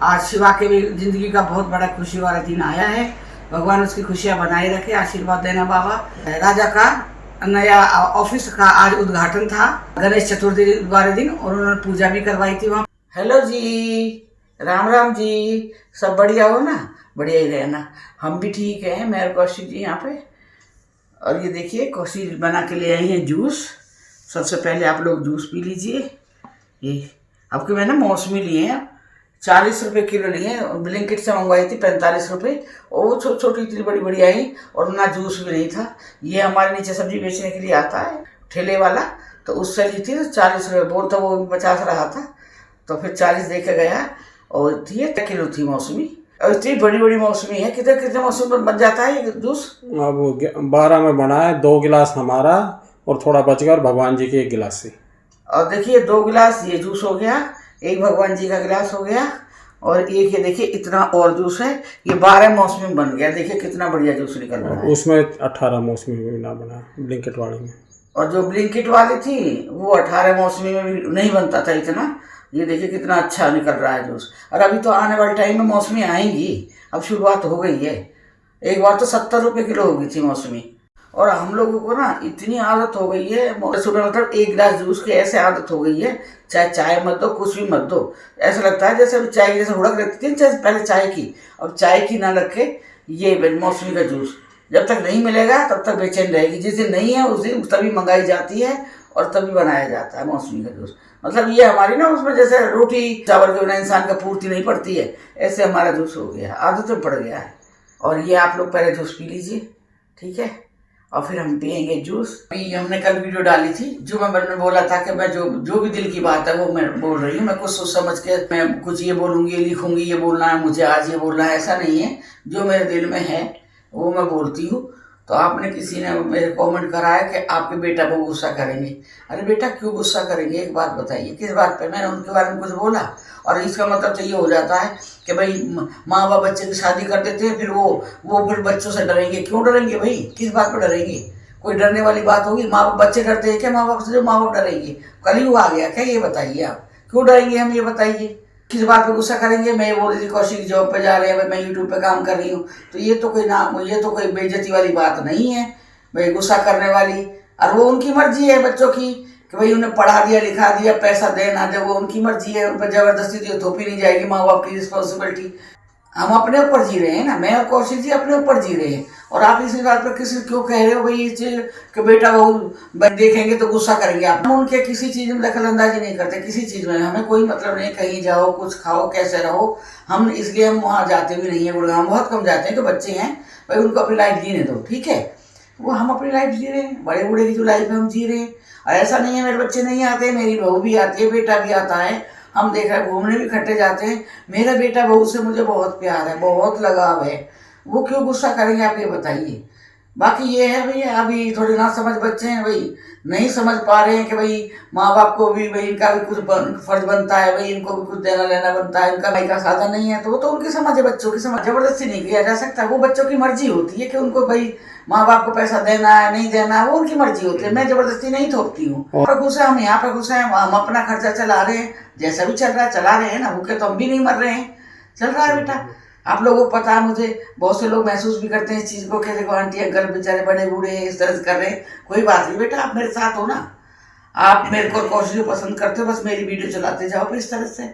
आज शिवा के भी जिंदगी का बहुत बड़ा खुशी वाला दिन आया है। भगवान उसकी खुशियां बनाए रखे, आशीर्वाद देना बाबा। राजा का नया ऑफिस का आज उद्घाटन था गणेश चतुर्थी वाले दिन, और उन्होंने पूजा भी करवाई थी वहाँ। हेलो जी, राम राम जी, सब बढ़िया हो ना? बढ़िया ही रहना, हम भी ठीक हैं। मैं और कौशिक जी यहाँ पे। और ये देखिए कौशिक बना के ले आई हैं जूस। सबसे पहले आप लोग जूस पी लीजिए। ये आपके मैंने मौसमी लिए हैं, 40 रुपये किलो लिए हैं। ब्लिंकिट से मंगवाई थी 45 रुपये, और वो छोटी छोटी इतनी बड़ी बड़ी आई, और ना जूस भी नहीं था। ये हमारे नीचे सब्जी बेचने के लिए आता है ठेले वाला, तो उससे ली थी तो 40 रुपये बोलता, वो 50 रहा था, तो फिर 40 दे के गया। और थी 1 किलो थी मौसमी, और इतनी बड़ी बड़ी मौसमी है। कितने कितने मौसमी बन जाता है ये जूस? अब 12 में बना है, 2 गिलास हमारा और थोड़ा बच गया, और भगवान जी के 1 गिलास से। और देखिए 2 गिलास ये जूस हो गया, 1 भगवान जी का गिलास हो गया, और एक ये देखिए इतना और जूस है। ये 12 मौसमी बन गया। देखिए कितना बढ़िया जूस निकल रहा है। उसमें 18 मौसमी में भी ना बना ब्लिंकिट वाले में, और जो ब्लिंकिट वाली थी वो 18 मौसमी में भी नहीं बनता था इतना। ये देखिए कितना अच्छा निकल रहा है जूस। और अभी तो आने वाले टाइम में मौसमी आएंगी, अब शुरुआत हो गई है। एक बार तो 70 रुपये किलो हो गई थी मौसमी। और हम लोगों को ना इतनी आदत हो गई है, सुबह मतलब 1 गिलास जूस की ऐसे आदत हो गई है, चाहे चाय मत दो, कुछ भी मत दो। ऐसा लगता है जैसे चाय जैसे हुड़क रहती थी चाहे पहले चाय की, अब चाय की ना रखे ये मौसमी का जूस। जब तक नहीं मिलेगा तब तक बेचैन रहेगी। जिस दिन नहीं है उस दिन तभी मंगाई जाती है और तभी बनाया जाता है मौसमी का जूस। मतलब ये हमारी ना उसमें जैसे रोटी चावल के बिना इंसान का पूर्ति नहीं पड़ती है, ऐसे हमारा जूस हो गया, आदत में पड़ गया है। और ये आप लोग पहले जूस पी लीजिए, ठीक है, और फिर हम पियेंगे जूस। अभी हमने कल वीडियो डाली थी, जो मैंने बोला था कि मैं जो भी दिल की बात है वो मैं बोल रही हूँ। मैं कुछ सोच समझ के मैं कुछ ये बोलूँगी, लिखूँगी, ये बोलना है मुझे, आज ये बोलना है, ऐसा नहीं है। जो मेरे दिल में है वो मैं बोलती हूँ। तो आपने किसी ने मेरे कमेंट करा है कि आपके बेटा को गुस्सा करेंगे। अरे बेटा क्यों गुस्सा करेंगे, एक बात बताइए, किस बात पे? मैंने उनके बारे में कुछ बोला? और इसका मतलब तो ये हो जाता है कि भाई माँ बाप बच्चे की शादी कर देते हैं, फिर वो फिर बच्चों से डरेंगे। क्यों डरेंगे भाई, किस बात पर डरेंगे? कोई डरने वाली बात होगी? माँ बाप बच्चे डरते हैं क्या माँ बाप से? जो माँ बाप डरेंगे, कलयुग आ गया क्या? ये बताइए आप, क्यों डरेंगे हम, ये बताइए। किस बात पे गुस्सा करेंगे? मैं ये बोल रही थी कौशिक जॉब पे जा रहे हैं, मैं यूट्यूब पे काम कर रही हूँ, तो ये तो कोई बेइज्जती वाली बात नहीं है भाई, गुस्सा करने वाली। और वो उनकी मर्जी है बच्चों की कि भाई उन्हें पढ़ा दिया, लिखा दिया, पैसा दे ना दे, वो उनकी मर्जी है। उन पर जबरदस्ती तो थोपी नहीं जाएगी, माँ बाप की रिस्पॉन्सिबिलिटी। हम अपने ऊपर जी रहे हैं ना, मैं और कौशिक जी अपने ऊपर जी रहे हैं। और आप इसी बात पर किसी क्यों कह रहे हो भाई इस चीज कि बेटा वो देखेंगे तो गुस्सा करेंगे? आप हम उनके किसी चीज में दखल अंदाजी नहीं करते, किसी चीज में हमें कोई मतलब नहीं। कहीं जाओ, कुछ खाओ, कैसे रहो, हम इसलिए हम वहाँ जाते भी नहीं है। गुड़गांव बहुत कम जाते हैं कि बच्चे हैं भाई उनको अपनी लाइफ जीने दो, ठीक है। वो हम अपनी लाइफ जी रहे हैं, बड़े बूढ़े की जो लाइफ है हम जी रहे हैं। और ऐसा नहीं है मेरे बच्चे नहीं आते, मेरी बहू भी आती है, बेटा भी आता है, हम देख रहे हैं, घूमने भी इकट्ठे जाते हैं। मेरा बेटा बहू से मुझे बहुत प्यार है, बहुत लगाव है। वो क्यों गुस्सा करेंगे आप ये बताइए। बाकी ये है भैया, अभी थोड़े ना समझ बच्चे हैं भाई, नहीं समझ पा रहे हैं कि भाई माँ बाप को भी भाई इनका भी कुछ फर्ज बनता है, भाई इनको भी कुछ देना लेना बनता है। इनका भाई का साधन नहीं है तो वो तो उनकी समझ है, बच्चों की समझ। जबरदस्ती नहीं किया जा सकता, वो बच्चों की मर्जी होती है कि उनको भाई माँ बाप को पैसा देना है नहीं देना है, वो उनकी मर्जी होती है। मैं जबरदस्ती नहीं थोपती हूँ। और खुश है, हम यहाँ पे खुश हैं, हम अपना खर्चा चला रहे हैं, जैसा भी चल रहा है चला रहे हैं ना, भूखे तो हम भी नहीं मर रहे हैं, चल रहा है बेटा। आप लोगों को पता है, मुझे बहुत से लोग महसूस भी करते हैं इस चीज़ को कि देखो आंटी अंकल बेचारे बड़े बूढ़े इस तरह से कर रहे हैं। कोई बात नहीं बेटा, आप मेरे साथ हो ना, आप मेरे को कौशिक पसंद करते हो, बस मेरी वीडियो चलाते जाओ इस तरह से,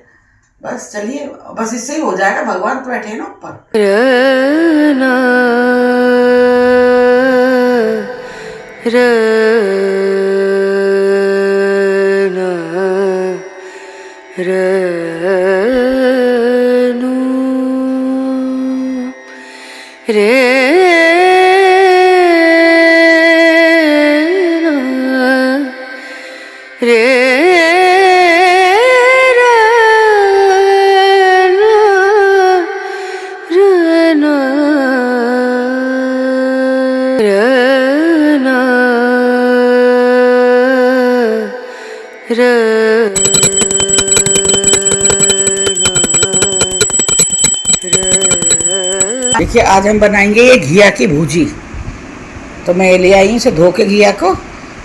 बस चलिए, बस इससे ही हो जाएगा। भगवान तो बैठे हैं ना ऊपर। देखिए आज हम बनाएंगे ये घिया की भूजी। तो मैं ले आई हूँ इसे धो के घिया को,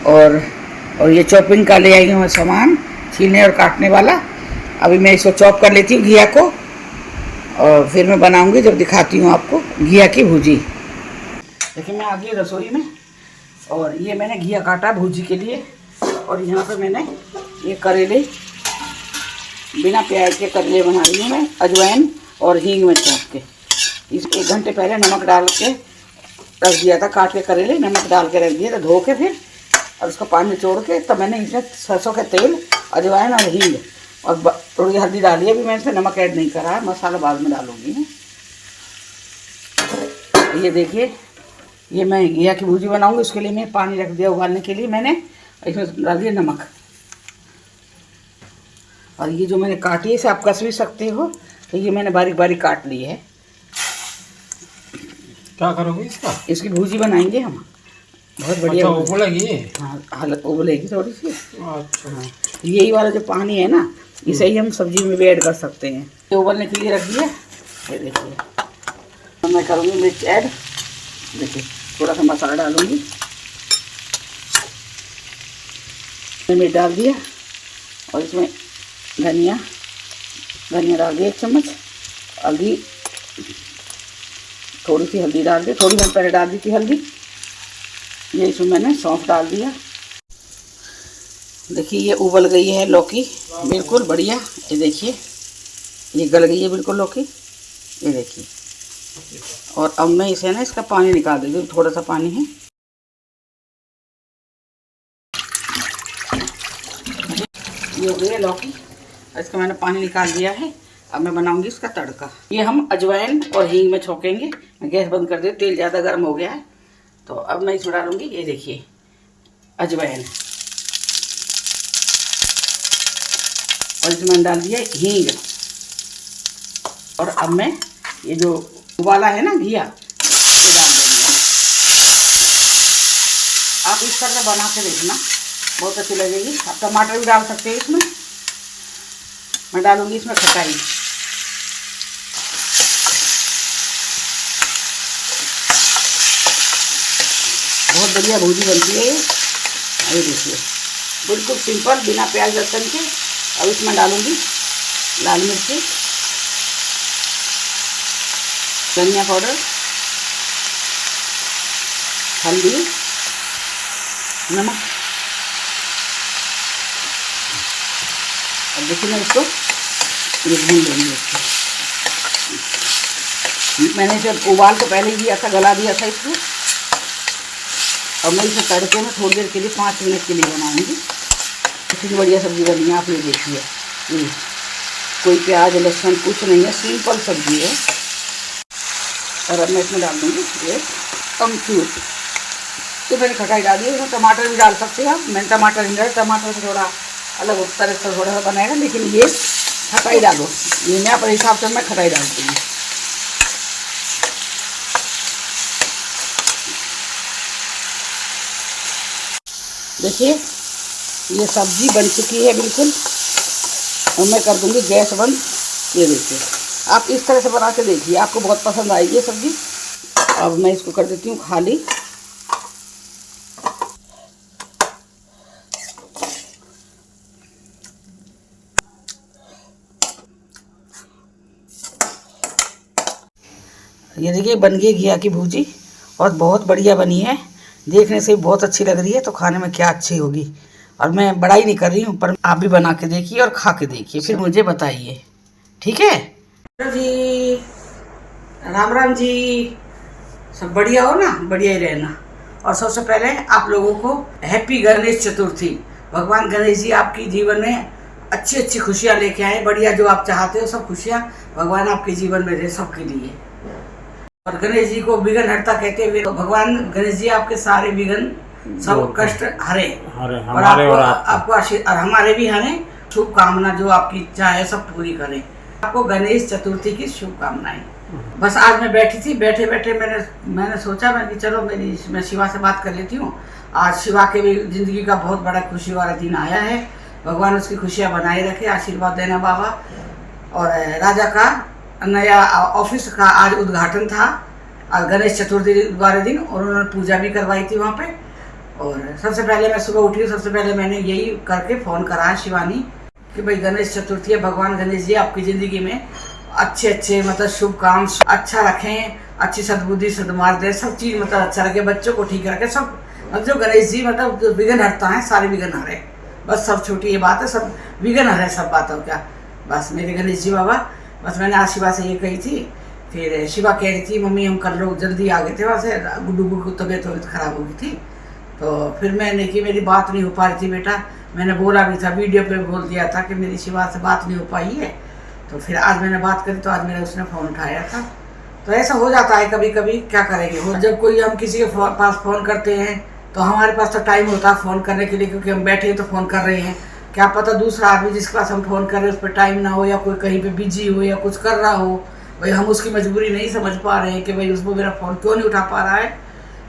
और ये चॉपिंग का ले आई हूँ सामान, छीलने और काटने वाला। अभी मैं इसको चॉप कर लेती हूँ घिया को, और फिर मैं बनाऊंगी जब दिखाती हूँ आपको घिया की भुजी। देखिए मैं आ गई रसोई में और ये मैंने घिया काटा भुजी के लिए। और यहाँ पे मैंने ये करेले, बिना प्याज के करेले बना रही हूँ मैं, अजवाइन और हींग में छौंक के। इस 1 घंटे पहले नमक डाल के रख दिया था, काट के करेले नमक डाल के रख दिया था धो के, फिर और उसका पानी निचोड़ के तब मैंने इसमें सरसों का तेल, अजवाइन और हींग और थोड़ी हल्दी डाली है। अभी मैंने इसमें नमक ऐड नहीं करा है, मसाला बाद में डालूंगी मैं। ये देखिए ये मैं घिया की भुजी बनाऊंगी, उसके लिए मैं पानी रख दिया उबालने के लिए मैंने। इसमें डाल दिया नमक। और ये जो मैंने काटी है इसे आप कस भी सकते हो, तो ये मैंने बारीक बारीक काट ली है। क्या करोगे इसका? इसकी भुजी बनाएंगे हम, बहुत बढ़िया। अच्छा, उबलेगी? हाँ उबलेगी थोड़ी सी। अच्छा हाँ, यही वाला जो पानी है ना, इसे ही हम सब्जी में भी ऐड कर सकते हैं। ये उबलने के लिए रख दिया। ये देखिए मैं करूँगी मिर्च ऐड। देखिए थोड़ा सा मसाला डालूंगी, मिर्च डाल दिया और इसमें धनिया डाल दिया 1 चम्मच, हल्दी थोड़ी सी हल्दी डाल दी, थोड़ी मैंने पहले डाल दी थी हल्दी। ये इसमें मैंने सौंफ डाल दिया। देखिए ये उबल गई है लौकी बिल्कुल बढ़िया। ये देखिए ये गल गई है बिल्कुल लौकी, ये देखिए। और अब मैं इसे ना इसका पानी निकाल देती हूँ, थोड़ा सा पानी है। ये हो गई है लौकी, इसका मैंने पानी निकाल दिया है। अब मैं बनाऊंगी इसका तड़का। ये हम अजवाइन और हींग में छौंकेंगे। मैं गैस बंद कर दी, तेल ज़्यादा गर्म हो गया है। तो अब मैं इसमें डालूंगी, ये देखिए अजवाइन, और इसमें मैंने डाल दिया हींग। और अब मैं ये जो उबाला है ना घिया, ये डाल देंगे। आप इस तरह बना के देखना, बहुत अच्छी लगेगी। आप टमाटर भी डाल सकते हैं इसमें। मैं डालूंगी इसमें खटाई। बहुत बढ़िया भुजी बनती है ये देखिए, बिल्कुल सिंपल बिना प्याज लहसुन के। अब इसमें डालूंगी लाल मिर्ची, धनिया पाउडर, हल्दी, नमक। अब देखिए मैं इसको ये भून लूँगी। मैंने जब उबाल तो पहले ही दिया था, गला दिया था इसको। और मैं इसे तड़के में थोड़ी देर के लिए 5 मिनट के लिए बनाऊंगी। इतनी बढ़िया सब्ज़ी बनी है, आप ये देखिए। कोई प्याज लहसुन कुछ नहीं है, सिंपल सब्ज़ी है। और अब मैं इसमें डाल दूँगी ये अमचूर। तो मैंने खटाई डाली है, इसमें टमाटर भी डाल सकते हैं आप। मैंने टमाटर नहीं डाला, टमाटर से थोड़ा अलग तरह से थोड़ा सा बनाएगा, लेकिन ये खटाई डालो। ये मैं अपने हिसाब से मैं खटाई डालती हूँ। देखिए ये सब्ज़ी बन चुकी है बिल्कुल। और मैं कर दूँगी गैस बंद। ये देखिए आप इस तरह से बना के देखिए, आपको बहुत पसंद आएगी ये सब्ज़ी। अब मैं इसको कर देती हूँ खाली। ये देखिए बन गई घिया की भुजी और बहुत बढ़िया बनी है। देखने से बहुत अच्छी लग रही है, तो खाने में क्या अच्छी होगी। और मैं बड़ाई नहीं कर रही हूँ, पर आप भी बना के देखिए और खा के देखिए, फिर मुझे बताइए, ठीक है जी। राम राम जी, सब बढ़िया हो ना? बढ़िया ही रहना। और सबसे पहले आप लोगों को हैप्पी गणेश चतुर्थी। भगवान गणेश जी आपकी जीवन में अच्छी अच्छी खुशियाँ लेके आए। बढ़िया जो आप चाहते हो सब खुशियाँ भगवान आपके जीवन में रहे सबके लिए। और गणेश जी को विघ्न हरता कहते हुए, तो भगवान गणेश जी आपके सारे विघ्न सब कष्ट हरे और आपको आशीर्वाद और हमारे भी हरे। शुभकामना जो आपकी इच्छा है सब पूरी करें। आपको गणेश चतुर्थी की शुभकामनाएं। बस आज मैं बैठी थी, बैठे बैठे मैंने सोचा कि चलो मैं शिवा से बात कर लेती हूँ। आज शिवा के भी जिंदगी का बहुत बड़ा खुशी वाला दिन आया है। भगवान उसकी खुशियाँ बनाए रखे, आशीर्वाद देना बाबा। और राजा का नया ऑफिस का आज उद्घाटन था और गणेश चतुर्थी वाले दिन, और उन्होंने पूजा भी करवाई थी वहाँ पे। और सबसे पहले मैं सुबह उठी, सबसे पहले मैंने यही करके फ़ोन करा है शिवानी कि भाई गणेश चतुर्थी है, भगवान गणेश जी आपकी ज़िंदगी में अच्छे अच्छे मतलब शुभ काम अच्छा रखें, अच्छी सद्बुद्धि सद्मार्ग दे, सब चीज़ मतलब अच्छा रखे, बच्चों को ठीक रखे, सब मतलब जो गणेश जी मतलब जो विघ्न हरता है, सारे विघ्न हरे, बस सब छोटी ये बात है, सब विघ्न हरे सब बातों क्या। बस मेरे गणेश जी बाबा, बस मैंने आज शिवा से ये कही थी। फिर शिवा कह रही थी मम्मी हम कल लोग जल्दी आ गए थे वहाँ से, गुड्डू की तबीयत खराब हो गई थी, तो फिर मैंने कि मेरी बात नहीं हो पा रही थी बेटा, मैंने बोला भी था, वीडियो पे बोल दिया था कि मेरी शिवा से बात नहीं हो पाई है। तो फिर आज मैंने बात करी तो आज मेरा उसने फ़ोन उठाया था। तो ऐसा हो जाता है कभी कभी, क्या करेंगे। वो जब कोई हम किसी के पास फ़ोन करते हैं तो हमारे पास तो टाइम होता है फ़ोन करने के लिए, क्योंकि हम बैठे हैं तो फ़ोन कर रहे हैं। क्या पता दूसरा आदमी जिसके पास हम फ़ोन कर रहे हैं उस पर टाइम ना हो, या कोई कहीं पे बिजी हो या कुछ कर रहा हो, भाई हम उसकी मजबूरी नहीं समझ पा रहे हैं कि भाई उसको मेरा फ़ोन क्यों नहीं उठा पा रहा है,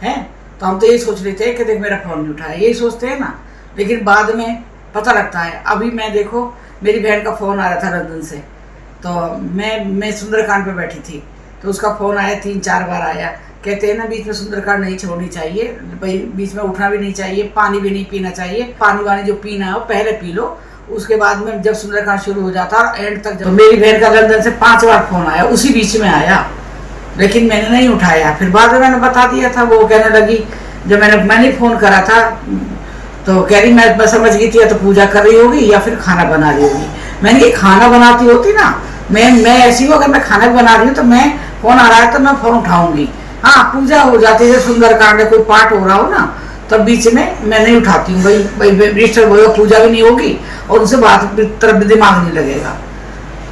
हैं। तो हम तो यही सोच लेते हैं कि देख मेरा फ़ोन नहीं उठाया, यही सोचते हैं ना। लेकिन बाद में पता लगता है। अभी मैं देखो मेरी बहन का फ़ोन आ रहा था लंदन से, तो मैं सुंदरकांड पे बैठी थी, तो उसका फ़ोन आया 3-4 बार आया। कहते हैं ना बीच में सुंदरकांड नहीं छोड़नी चाहिए भाई, बीच में उठना भी नहीं चाहिए, पानी भी नहीं पीना चाहिए, पानी वानी जो पीना है वो पहले पी लो, उसके बाद में जब सुंदरकांड शुरू हो जाता है और एंड तक। जब मेरी बहन का लंदन से 5 बार फ़ोन आया, उसी बीच में आया, लेकिन मैंने नहीं उठाया। फिर बाद में मैंने बता दिया था, वो कहने लगी जब मैंने फ़ोन करा था तो कह रही मैं समझ गई थी या तो पूजा कर रही होगी या फिर खाना बना रही होगी। मैंने कि खाना बनाती होती ना, मैं ऐसी हूँ, अगर मैं खाना भी बना रही हूँ तो मैं फ़ोन आ रहा है तो मैं फ़ोन उठाऊंगी। हाँ पूजा हो जाती है, सुंदरकांड में कोई पाठ हो रहा हो ना, तब बीच में मैं नहीं उठाती हूँ भाई डिस्टर्ब होगा, पूजा भी नहीं होगी और उनसे बात तरफ दिमाग नहीं लगेगा।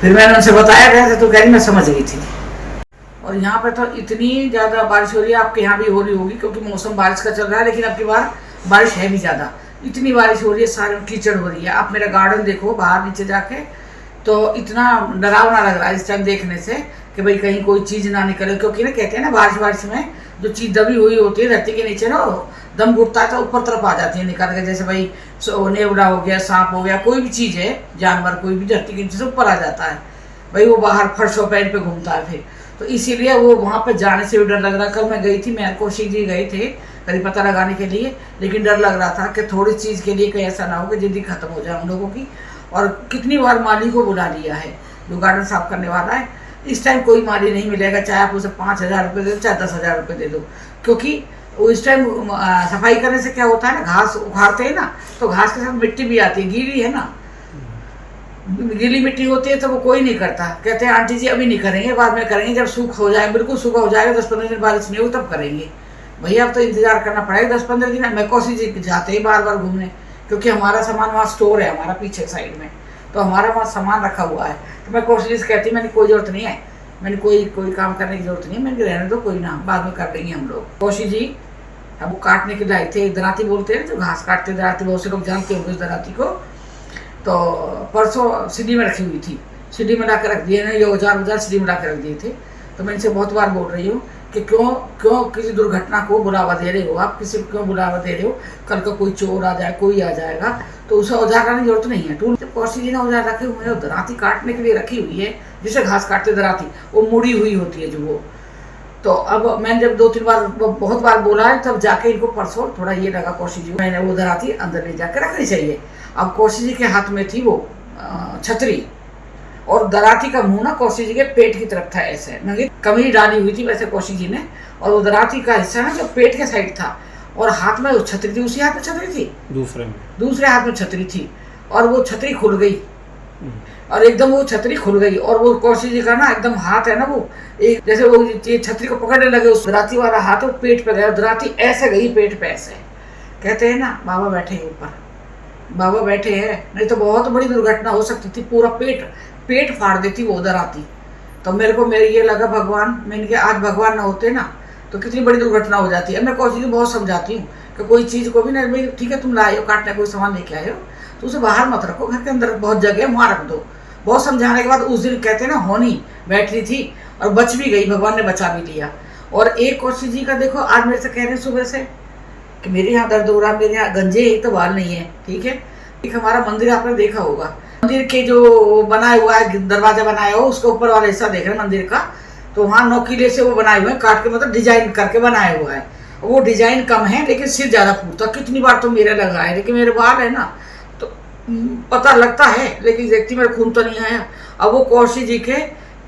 फिर मैंने उनसे बताया गया तो कह रही मैं समझ गई थी। और यहाँ पे तो इतनी ज़्यादा बारिश हो रही है, आपके यहाँ भी हो रही होगी क्योंकि मौसम बारिश का चल रहा है, लेकिन अब की बार बारिश है भी ज़्यादा। इतनी बारिश हो रही है, सारे कीचड़ हो रही है। आप मेरा गार्डन देखो बाहर नीचे जाके, तो इतना डरावना लग रहा है इस टाइम देखने से कि भाई कहीं कोई चीज़ ना निकले, क्योंकि ना कहते हैं ना बारिश में जो चीज़ दबी हुई होती है धरती के नीचे ना, दम घुटता है तो ऊपर तरफ आ जाती है निकल के, जैसे भाई नेवड़ा हो गया, सांप हो गया, कोई भी चीज़ है, जानवर कोई भी धरती के नीचे से ऊपर आ जाता है भाई, वो बाहर फर्शों पैन पे घूमता है फिर। तो इसीलिए वो वहाँ पर जाने से भी डर लग रहा। कल मैं गई थी, मैं कौशिक जी गए थे कहीं पता लगाने के लिए, लेकिन डर लग रहा था कि थोड़ी चीज़ के लिए कहीं ऐसा ना हो कि ज़िंदगी खत्म हो जाए हम लोगों की। और कितनी बार माली को बुला लिया है जो गार्डन साफ करने वाला है। इस टाइम कोई माली नहीं मिलेगा, चाहे आप उसे 5,000 रुपये दे दो, चाहे 10,000 रुपये दे दो, क्योंकि वो इस टाइम सफाई करने से क्या होता है ना, घास उखाड़ते हैं ना, तो घास के साथ मिट्टी भी आती है, गीली है ना, गीली मिट्टी होती है, तो वो कोई नहीं करता। कहते हैं आंटी जी अभी नहीं करेंगे, बाद में करेंगे, जब सूख हो जाए, बिल्कुल सूखा हो जाएगा, 10-15 दिन बारिश नहीं होगी तब करेंगे। भैया अब तो इंतजार करना पड़ेगा 10-15 दिन। मैं कौशिक जी जाते ही बार बार घूमने, क्योंकि हमारा सामान वहाँ स्टोर है, हमारा पीछे साइड में, तो हमारा वहाँ सामान रखा हुआ है। तो मैं कौशिक जी से कहती मैंने कोई ज़रूरत नहीं है, मैंने कोई काम करने की ज़रूरत नहीं है, मैंने रहने दो, कोई ना, बाद में कर लेंगे हम लोग। कौशिक जी अब वो काटने के लाए थे, दराती बोलते हैं जो घास काटते दराती, बहुत से लोग जानते होंगे उस दराती को। तो परसों सीढ़ी में रखी हुई थी, सीढ़ी में ला कर रख दिए ना, ये औजार सीढ़ी में ला कर रख दिए थे। तो मैं इनसे बहुत बार बोल रही हूँ कि क्यों किसी दुर्घटना को बुलावा दे रहे हो आप, किसी को क्यों बुलावा दे रहे हो, कल को कोई चोर आ जाए, कोई आ जाएगा, तो उसे औजार लाने की जरूरत नहीं है। टूल कौशिक जी ने औजार रखे हुए हैं, दराती काटने के लिए रखी हुई है, जिसे घास काटते दराती, वो मुड़ी हुई होती है जो वो। तो अब मैंने जब 2-3 बार बहुत बार बोला है, तब जाके इनको परसों थोड़ा ये लगा कौशिक जी, मैंने वो दराती अंदर ले जाकर रखनी चाहिए। अब कौशिक जी के हाथ में थी वो छतरी, और दराती का मुंह ना कौशिक जी के पेट की तरफ था, ऐसे नंगी कमी डाली हुई थी वैसे कौशिक जी ने, और वो दराती का हिस्सा ना जो पेट के साइड था, और हाथ में वो छतरी थी, उसी हाथ में छतरी थी, दूसरे हाथ में छतरी थी, और वो छतरी खुल गई, और एकदम वो छतरी खुल गई, और वो कौशिक जी का ना एकदम हाथ है ना, वो एक जैसे वो ये छतरी को पकड़ने लगे, उस दराती वाला हाथ वो पेट पे गया, दराती ऐसे गई पेट पे ऐसे। कहते हैं ना बाबा बैठे हैं ऊपर, बाबा बैठे हैं, नहीं तो बहुत बड़ी दुर्घटना हो सकती थी, पूरा पेट फाड़ देती वो दराती। तो मेरे ये लगा भगवान, मैंने कहा आज भगवान ना होते ना तो कितनी बड़ी दुर्घटना हो जाती है। मैं कौशिक बहुत समझाती हूँ कि कोई चीज़ को भी ना, भाई ठीक है तुम लाए हो काटने, कोई सामान लेके आए हो तो उसे बाहर मत रखो, घर के अंदर बहुत जगह है वहाँ रख दो। बहुत समझाने के बाद उस दिन कहते हैं ना होनी बैठ रही थी और बच भी गई, भगवान ने बचा भी लिया। और एक कौशिक जी का देखो आज मेरे से कह रहे हैं सुबह से कि मेरे यहाँ दर्द हो रहा, मेरे यहाँ गंजे एक तो बाल नहीं है, ठीक है। एक हमारा मंदिर आपने देखा होगा, मंदिर के जो बनाया हुआ है दरवाजा बनाया हो, उसके ऊपर वाला हिस्सा देख रहे हैं मंदिर का, तो वहाँ नोकीले से वो बनाए हुए हैं, काट के मतलब डिजाइन करके बनाया हुआ है। वो डिजाइन कम है लेकिन सिर ज़्यादा फूटता। कितनी बार तो मेरे लगा है, लेकिन मेरे बाल है ना तो पता लगता है, लेकिन देखती मेरा खून तो नहीं आया। अब वो कौशिक जी के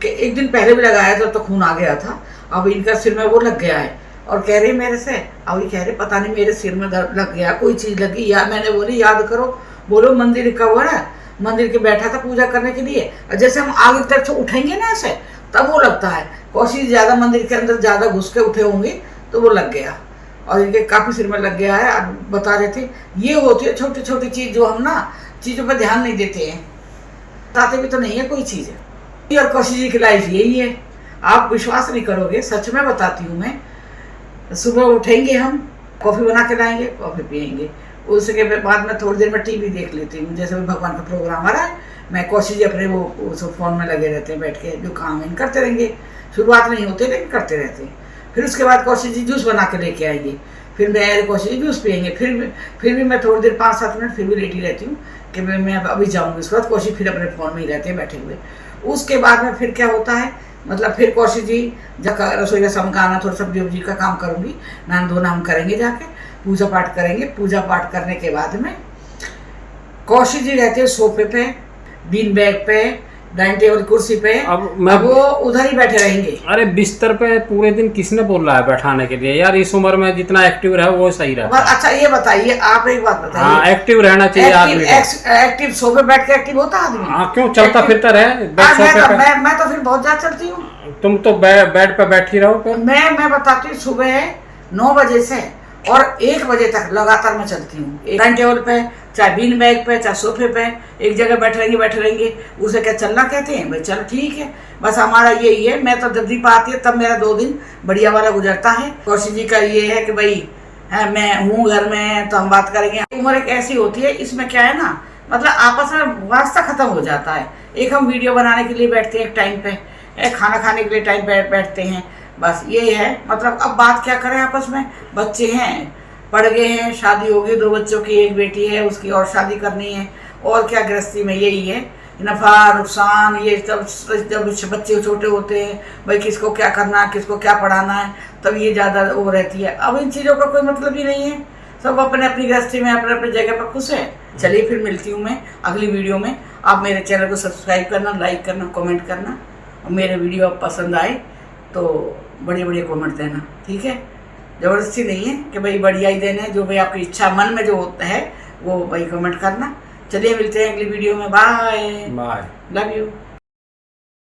कि एक दिन पहले भी लगाया था तो खून आ गया था, अब इनका सिर में वो लग गया है और कह रहे मेरे से, अब ये कह रहे पता नहीं मेरे सिर में दर्द लग गया, कोई चीज़ लगी। या मैंने बोली याद करो, बोलो मंदिर का हुआ ना, मंदिर के बैठा था पूजा करने के लिए, जैसे हम आगे की तरफ से उठेंगे ना ऐसे, तब वो लगता है। कौशिक ज़्यादा मंदिर के अंदर ज़्यादा घुस के उठे होंगे तो वो लग गया और इनके काफ़ी सिर में लग गया है। अब बता रहे थे ये होती है छोटी छोटी चीज़ जो हम ना चीज़ों पर ध्यान नहीं देते हैं, बताते भी तो नहीं है कोई चीज़ है। और कौशिक जी की लाइफ यही है, आप विश्वास नहीं करोगे, सच में बताती हूँ मैं। सुबह उठेंगे हम, कॉफ़ी बना के लाएंगे, कॉफ़ी पियेंगे, उसके बाद में थोड़ी देर में टीवी देख लेती हूँ, जैसे भी भगवान का प्रोग्राम आ रहा है, मैं कौशिक जी अपने वो फ़ोन में लगे रहते हैं, बैठ के जो काम है करते रहेंगे। शुरुआत नहीं होते लेकिन करते रहते हैं। फिर उसके बाद कौशिक जी जूस बना के लेके आएंगे, फिर मैं कौशिक जी जूस पियेंगे, फिर भी मैं थोड़ी देर 5-7 मिनट फिर भी लेटी रहती हूँ कि मैं अभी जाऊँगी। उसके बाद कौशिक फिर अपने फ़ोन में ही रहते हैं बैठे हुए। उसके बाद में फिर क्या होता है, मतलब फिर कौशिक जी जब रसोई का समकाना थोड़ा सब्जी वब्जी का काम करूँगी, नहाना धोना हम करेंगे, जाके पूजा पाठ करेंगे। पूजा पाठ करने के बाद में कौशिक जी रहते हैं सोफे पे, बीन बैग पे, डाइनिंग टेबल कुर्सी पे, अब वो उधर ही बैठे रहेंगे। अरे बिस्तर पे पूरे दिन किसने बोल रहा है बैठाने के लिए यार, इस उम्र में जितना एक्टिव रहे वो सही रहता है। अच्छा ये बताइए, आप एक बात बताइए। हाँ, एक्टिव रहना चाहिए आदमी को। एक्टिव सोफे बैठ के एक्टिव होता आदमी? हाँ, क्यों चलता फिरता रहे मैं तो फिर बहुत ज्यादा चलती हूँ। तुम तो बेड पे बैठी रहो। मैं बताती हूँ, सुबह 9 बजे से और 1 बजे तक लगातार मैं चलती हूँ। डाइनिंग टेबल पे, चाहे बीन बैग पे, चाहे सोफे पे, एक जगह बैठे रहेंगे। उसे क्या चलना कहते हैं भाई? चलो ठीक है, बस हमारा यही है। मैं तो जब दीप आती है तब मेरा 2 दिन बढ़िया वाला गुजरता है। कौशिक जी का ये है कि भाई है मैं हूँ घर में तो हम बात करेंगे। उम्र एक ऐसी होती है, इसमें क्या है ना, मतलब आपस में वास्ता खत्म हो जाता है। एक हम वीडियो बनाने के लिए बैठते हैं एक टाइम पे, एक खाना खाने के लिए टाइम पे बैठते हैं, बस ये है। मतलब अब बात क्या करें आपस में, बच्चे हैं, पढ़ गए हैं, शादी हो गई, 2 बच्चों की, एक बेटी है, उसकी और शादी करनी है, और क्या गृहस्थी में यही है, नफ़ा नुकसान ये जब बच्चे छोटे होते हैं भाई किसको क्या करना है, किसको क्या पढ़ाना है, तब ये ज़्यादा वो रहती है। अब इन चीज़ों का कोई मतलब ही नहीं है, सब अपने अपनी गृहस्थी में अपने अपने जगह पर खुश है। चलिए फिर मिलती हूँ मैं अगली वीडियो में। आप मेरे चैनल को सब्सक्राइब करना, लाइक करना, कमेंट करना, और मेरे वीडियो आप पसंद आए तो बढ़िया बढ़िया कमेंट देना, ठीक है? ज़बरदस्ती नहीं है कि भाई बढ़िया ही देना है, जो भाई आपकी इच्छा मन में जो होता है वो भाई कमेंट करना। चलिए मिलते हैं अगली वीडियो में। Bye bye, love you.